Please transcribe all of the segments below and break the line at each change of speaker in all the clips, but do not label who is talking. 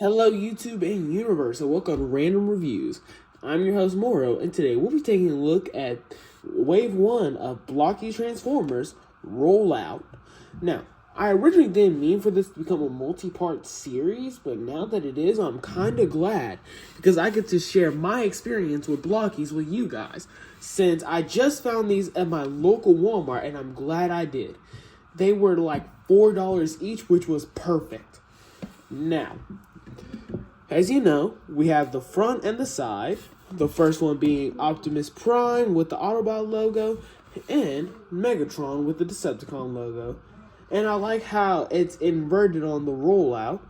Hello, YouTube and universe, and welcome to Random Reviews. I'm your host, Morro, and today we'll be taking a look at Wave 1 of Blokees Transformers Rollout. Now, I originally didn't mean for this to become a multi-part series, but now that it is, I'm kind of glad, because I get to share my experience with Blokees with you guys, since I just found these at my local Walmart, and I'm glad I did. They were like $4 each, which was perfect. Now, as you know, we have the front and the side. The first one being Optimus Prime with the Autobot logo and Megatron with the Decepticon logo. And I like how it's inverted on the rollout.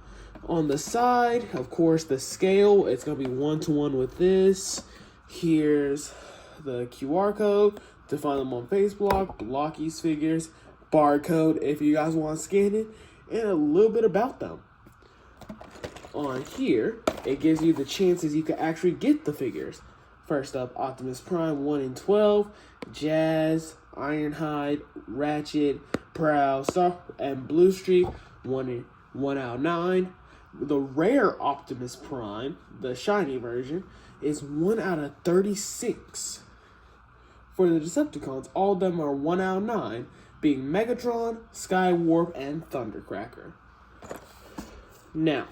On the side, of course, the scale, it's going to be 1-to-1 with this. Here's the QR code to find them on Facebook, Blokees figures, barcode if you guys want to scan it, and a little bit about them. On here, it gives you the chances you can actually get the figures. First up, Optimus Prime 1 in 12, Jazz, Ironhide, Ratchet, Prowl, Star, and Blue Streak 1 out of 9. The rare Optimus Prime, the shiny version, is 1 out of 36. For the Decepticons, all of them are 1 out of 9, being Megatron, Skywarp, and Thundercracker. Now,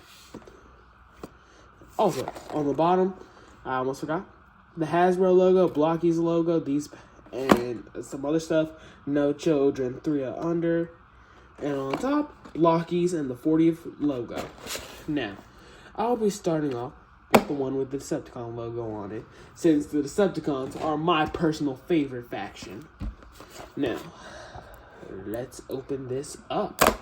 also, on the bottom, I almost forgot, the Hasbro logo, Blokees logo, these, and some other stuff, no children 3 or under, and on top, Blokees and the 40th logo. Now, I'll be starting off with the one with the Decepticon logo on it, since the Decepticons are my personal favorite faction. Now, let's open this up.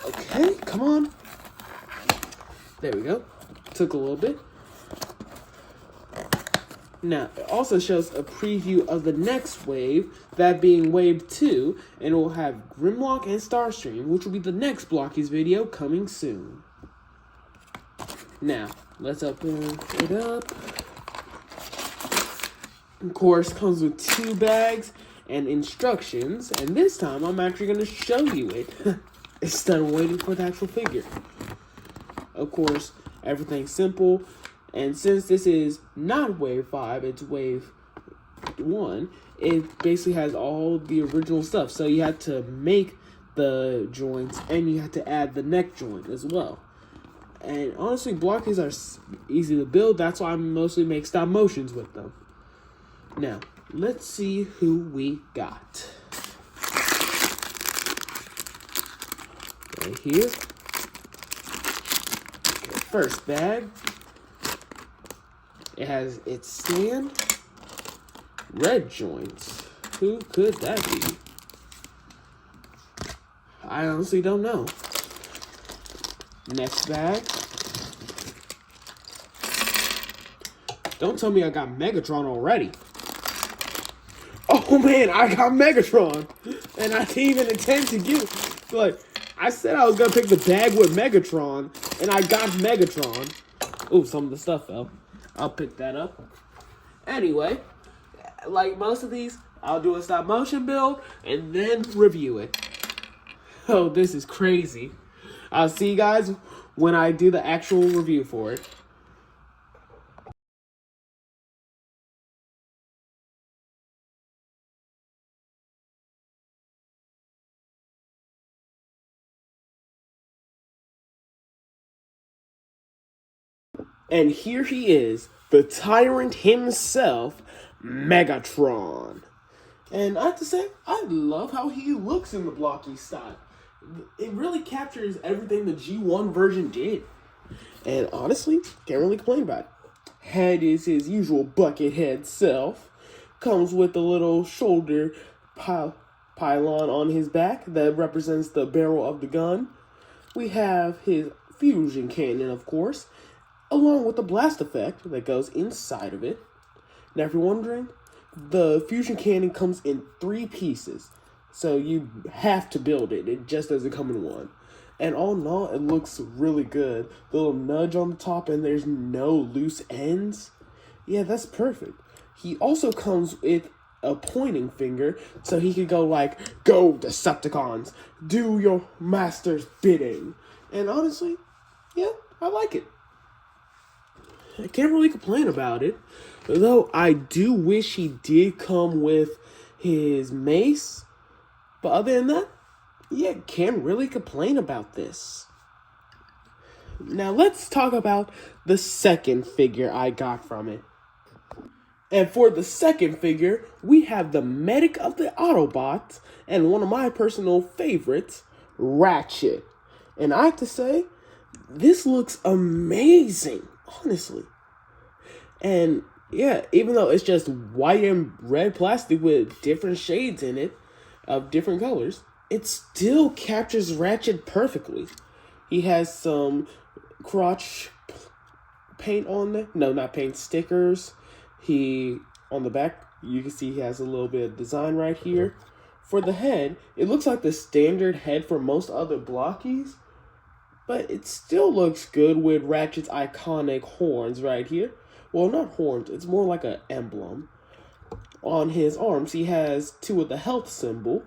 Okay, come on. There we go. Took a little bit. Now, it also shows a preview of the next wave, that being Wave 2, and it will have Grimlock and Starstream, which will be the next Blokees video coming soon. Now, let's open it up. Of course, comes with 2 bags and instructions, and this time I'm actually going to show you it. Instead of waiting for the actual figure. Of course, everything's simple. And since this is not Wave 5, it's Wave 1, it basically has all the original stuff. So you have to make the joints, and you have to add the neck joint as well. And honestly, Blokees are easy to build. That's why I mostly make stop motions with them. Now, let's see who we got. Right here. Okay, first bag. It has its stand. Red joints. Who could that be? I honestly don't know. Next bag. Don't tell me I got Megatron already. Oh man, I got Megatron. And I didn't even intend to get it. Like, I said I was going to pick the bag with Megatron, and I got Megatron. Ooh, some of the stuff fell. I'll pick that up. Anyway, like most of these, I'll do a stop motion build, and then review it. Oh, this is crazy. I'll see you guys when I do the actual review for it. And here he is, the tyrant himself, Megatron. And I have to say, I love how he looks in the Blokees style. It really captures everything the G1 version did. And honestly, can't really complain about it. Head is his usual bucket head self. Comes with a little shoulder pylon on his back that represents the barrel of the gun. We have his fusion cannon, of course, along with the blast effect that goes inside of it. Now, if you're wondering, the fusion cannon comes in 3 pieces, so you have to build it. It just doesn't come in one. And all in all, it looks really good. The little nudge on the top, and there's no loose ends. Yeah, that's perfect. He also comes with a pointing finger so he could go like, "Go Decepticons, do your master's bidding." And honestly, yeah, I like it. I can't really complain about it. Though I do wish he did come with his mace. But other than that, yeah, can't really complain about this. Now let's talk about the second figure I got from it. And for the second figure, we have the medic of the Autobots and one of my personal favorites, Ratchet. And I have to say, this looks amazing, honestly. And yeah, even though it's just white and red plastic with different shades in it, of different colors, it still captures Ratchet perfectly. He has some crotch paint on there. No, not paint, stickers. On the back, you can see he has a little bit of design right here. For the head, it looks like the standard head for most other Blokees, but it still looks good with Ratchet's iconic horns right here. Well, not horns, it's more like an emblem. On his arms, he has 2 with the health symbol,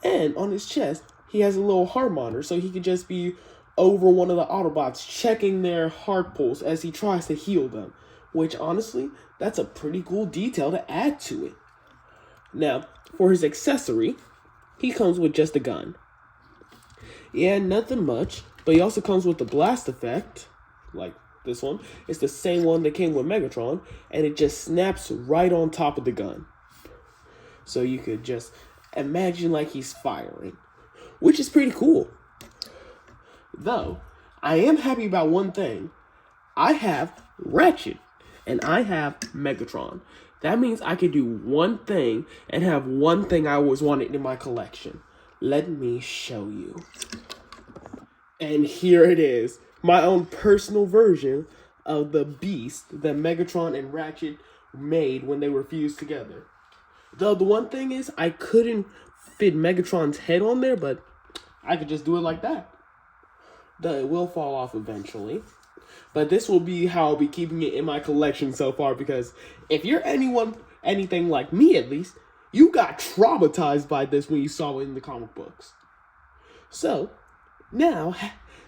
and on his chest, he has a little heart monitor, so he could just be over one of the Autobots checking their heart pulse as he tries to heal them, which honestly, that's a pretty cool detail to add to it. Now, for his accessory, he comes with just a gun. Yeah, nothing much, but he also comes with the blast effect, like this one. It's the same one that came with Megatron, and it just snaps right on top of the gun. So you could just imagine like he's firing, which is pretty cool. Though, I am happy about one thing. I have Ratchet, and I have Megatron. That means I could do one thing and have one thing I always wanted in my collection. Let me show you. And here it is, my own personal version of the beast that Megatron and Ratchet made when they were fused together. Though the one thing is, I couldn't fit Megatron's head on there, but I could just do it like that. Though it will fall off eventually. But this will be how I'll be keeping it in my collection so far, because if you're anything like me at least, you got traumatized by this when you saw it in the comic books. So, now,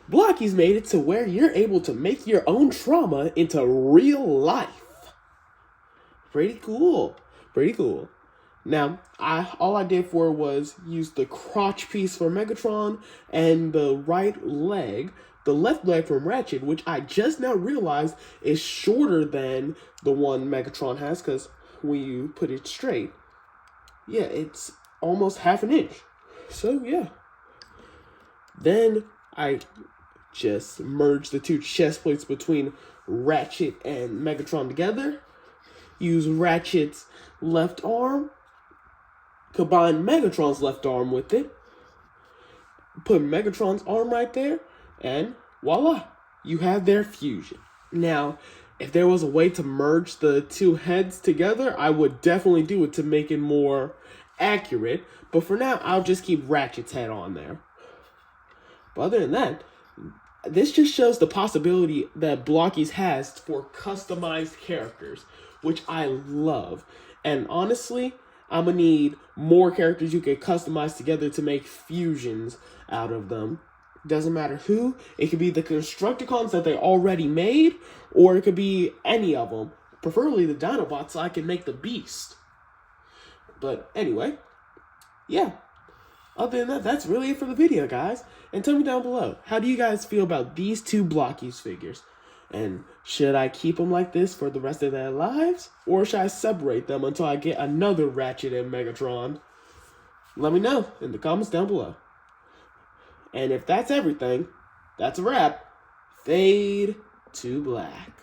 Blokees made it to where you're able to make your own trauma into real life. Pretty cool. Pretty cool. Now, all I did for was use the crotch piece for Megatron and the right leg, the left leg from Ratchet, which I just now realized is shorter than the one Megatron has, because when you put it straight, yeah, it's almost half an inch. So, yeah. Then I just merged the 2 chest plates between Ratchet and Megatron together. Use Ratchet's left arm. Combine Megatron's left arm with it. Put Megatron's arm right there. And voila, you have their fusion. Now, if there was a way to merge the 2 heads together, I would definitely do it to make it more accurate. But for now, I'll just keep Ratchet's head on there. But other than that, this just shows the possibility that Blokees has for customized characters, which I love. And honestly, I'm going to need more characters you can customize together to make fusions out of them. Doesn't matter who. It could be the Constructicons that they already made, or it could be any of them. Preferably the Dinobots, so I can make the Beast. But anyway, yeah. Other than that, that's really it for the video, guys. And tell me down below, how do you guys feel about these 2 Blokees figures? And should I keep them like this for the rest of their lives? Or should I separate them until I get another Ratchet and Megatron? Let me know in the comments down below. And if that's everything, that's a wrap. Fade to black.